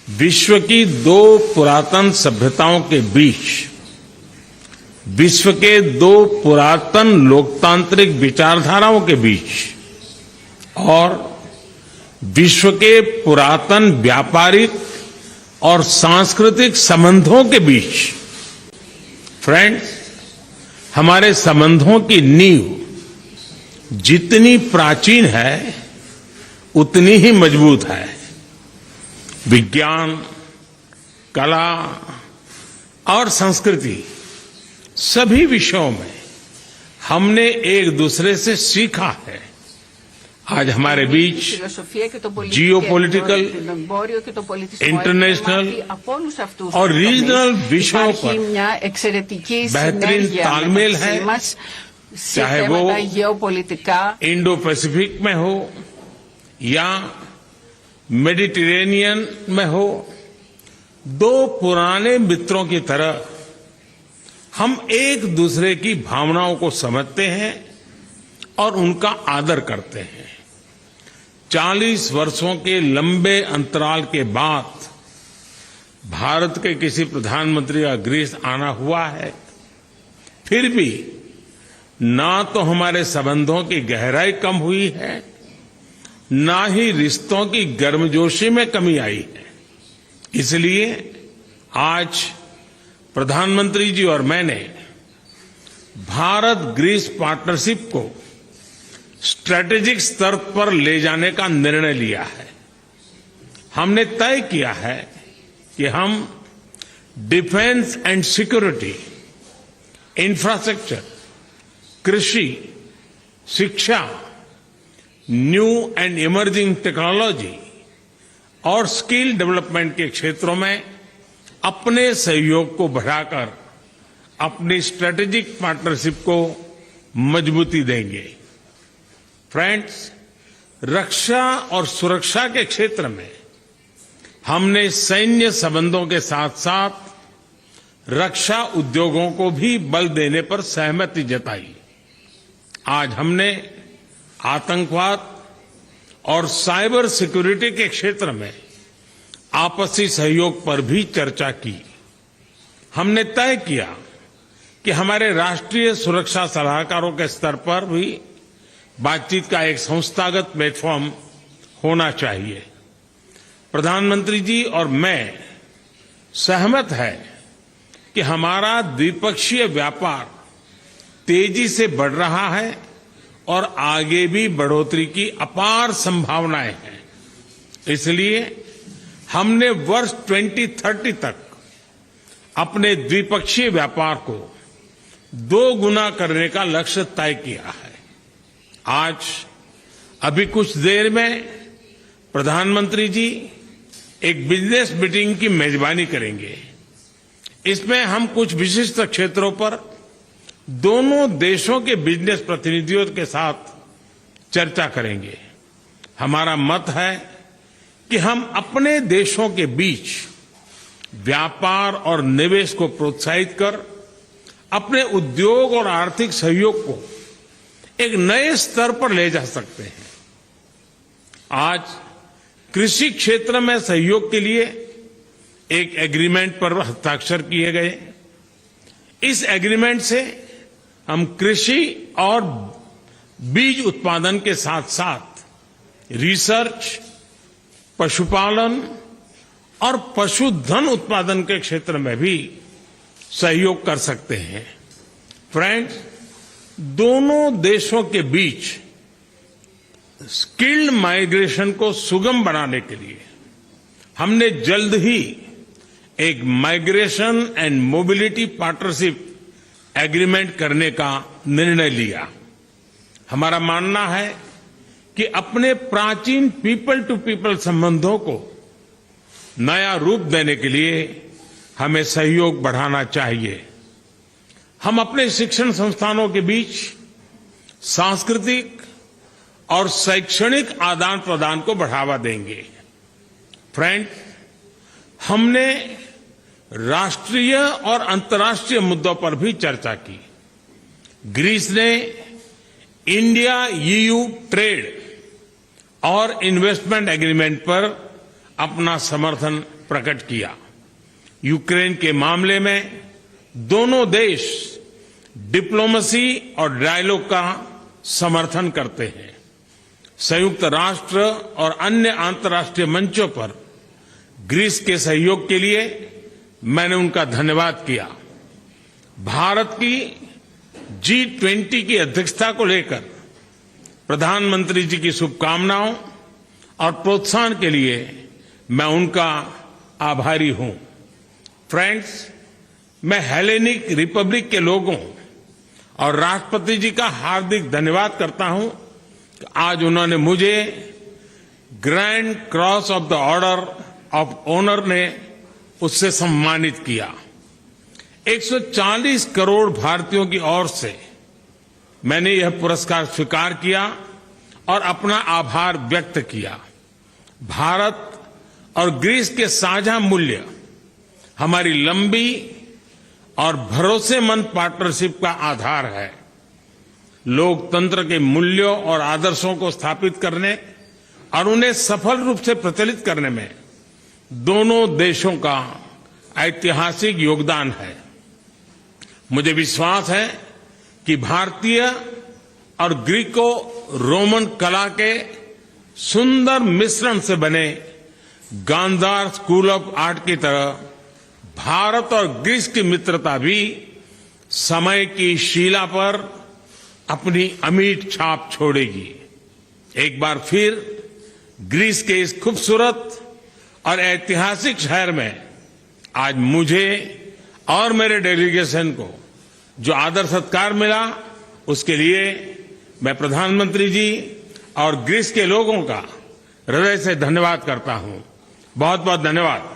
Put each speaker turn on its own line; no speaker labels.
विश्व की दो पुरातन सभ्यताओं के बीच विश्व के दो पुरातन लोकतांत्रिक विचारधाराओं के बीच और विश्व के पुरातन व्यापारिक और सांस्कृतिक संबंधों के बीच फ्रेंड्स, हमारे संबंधों की नींव जितनी प्राचीन है उतनी ही मजबूत है। विज्ञान, कला और संस्कृति सभी विषयों में हमने एक दूसरे से सीखा है। आज हमारे बीच जियोपॉलिटिकल, इंटरनेशनल और रीजनल विषयों पर बेहतरीन तालमेल है, चाहे वो इंडो पैसिफिक में हो या मेडिटेरेनियन में हो। दो पुराने मित्रों की तरह हम एक दूसरे की भावनाओं को समझते हैं और उनका आदर करते हैं। 40 वर्षों के लंबे अंतराल के बाद भारत के किसी प्रधानमंत्री का ग्रीस आना हुआ है, फिर भी ना तो हमारे संबंधों की गहराई कम हुई है, ना ही रिश्तों की गर्मजोशी में कमी आई है। इसलिए आज प्रधानमंत्री जी और मैंने भारत ग्रीस पार्टनरशिप को स्ट्रैटेजिक स्तर पर ले जाने का निर्णय लिया है। हमने तय किया है कि हम डिफेंस एंड सिक्योरिटी, इंफ्रास्ट्रक्चर, कृषि, शिक्षा, न्यू एंड इमर्जिंग टेक्नोलॉजी और स्किल डेवलपमेंट के क्षेत्रों में अपने सहयोग को बढ़ाकर अपनी स्ट्रैटेजिक पार्टनरशिप को मजबूती देंगे। फ्रेंड्स, रक्षा और सुरक्षा के क्षेत्र में हमने सैन्य संबंधों के साथ साथ रक्षा उद्योगों को भी बल देने पर सहमति जताई। आज हमने आतंकवाद और साइबर सिक्योरिटी के क्षेत्र में आपसी सहयोग पर भी चर्चा की। हमने तय किया कि हमारे राष्ट्रीय सुरक्षा सलाहकारों के स्तर पर भी बातचीत का एक संस्थागत प्लेटफॉर्म होना चाहिए। प्रधानमंत्री जी और मैं सहमत है कि हमारा द्विपक्षीय व्यापार तेजी से बढ़ रहा है और आगे भी बढ़ोतरी की अपार संभावनाएं हैं। इसलिए हमने वर्ष 2030 तक अपने द्विपक्षीय व्यापार को 2 गुना करने का लक्ष्य तय किया है। आज अभी कुछ देर में प्रधानमंत्री जी एक बिजनेस मीटिंग की मेजबानी करेंगे। इसमें हम कुछ विशिष्ट क्षेत्रों पर दोनों देशों के बिजनेस प्रतिनिधियों के साथ चर्चा करेंगे। हमारा मत है कि हम अपने देशों के बीच व्यापार और निवेश को प्रोत्साहित कर अपने उद्योग और आर्थिक सहयोग को एक नए स्तर पर ले जा सकते हैं। आज कृषि क्षेत्र में सहयोग के लिए एक एग्रीमेंट पर हस्ताक्षर किए गए। इस एग्रीमेंट से हम कृषि और बीज उत्पादन के साथ साथ रिसर्च, पशुपालन और पशुधन उत्पादन के क्षेत्र में भी सहयोग कर सकते हैं। फ्रेंड्स, दोनों देशों के बीच स्किल्ड माइग्रेशन को सुगम बनाने के लिए हमने जल्द ही एक migration and mobility partnership agreement करने का निर्णय लिया। हमारा मानना है कि अपने प्राचीन पीपल टू पीपल संबंधों को नया रूप देने के लिए हमें सहयोग बढ़ाना चाहिए। हम अपने शिक्षण संस्थानों के बीच सांस्कृतिक और शैक्षणिक आदान प्रदान को बढ़ावा देंगे। फ्रेंड, हमने राष्ट्रीय और अंतर्राष्ट्रीय मुद्दों पर भी चर्चा की। ग्रीस ने इंडिया ईयू ट्रेड और इन्वेस्टमेंट एग्रीमेंट पर अपना समर्थन प्रकट किया। यूक्रेन के मामले में दोनों देश डिप्लोमेसी और डायलॉग का समर्थन करते हैं। संयुक्त राष्ट्र और अन्य अंतर्राष्ट्रीय मंचों पर ग्रीस के सहयोग के लिए मैंने उनका धन्यवाद किया। भारत की G20 की अध्यक्षता को लेकर प्रधानमंत्री जी की शुभकामनाओं और प्रोत्साहन के लिए मैं उनका आभारी हूं। फ्रेंड्स, मैं हेलेनिक रिपब्लिक के लोगों और राष्ट्रपति जी का हार्दिक धन्यवाद करता हूं कि आज उन्होंने मुझे grand cross of the order of honour ने उससे सम्मानित किया। 140 करोड़ भारतीयों की ओर से मैंने यह पुरस्कार स्वीकार किया और अपना आभार व्यक्त किया। भारत और ग्रीस के साझा मूल्य हमारी लंबी और भरोसेमंद पार्टनरशिप का आधार है। लोकतंत्र के मूल्यों और आदर्शों को स्थापित करने और उन्हें सफल रूप से प्रचलित करने में दोनों देशों का ऐतिहासिक योगदान है। मुझे विश्वास है कि भारतीय और ग्रीको रोमन कला के सुंदर मिश्रण से बने गांधार स्कूल ऑफ आर्ट की तरह भारत और ग्रीस की मित्रता भी समय की शिला पर अपनी अमिट छाप छोड़ेगी। एक बार फिर ग्रीस के इस खूबसूरत और ऐतिहासिक शहर में आज मुझे और मेरे डेलीगेशन को जो आदर सत्कार मिला, उसके लिए मैं प्रधानमंत्री जी और ग्रीस के लोगों का हृदय से धन्यवाद करता हूं। बहुत बहुत धन्यवाद।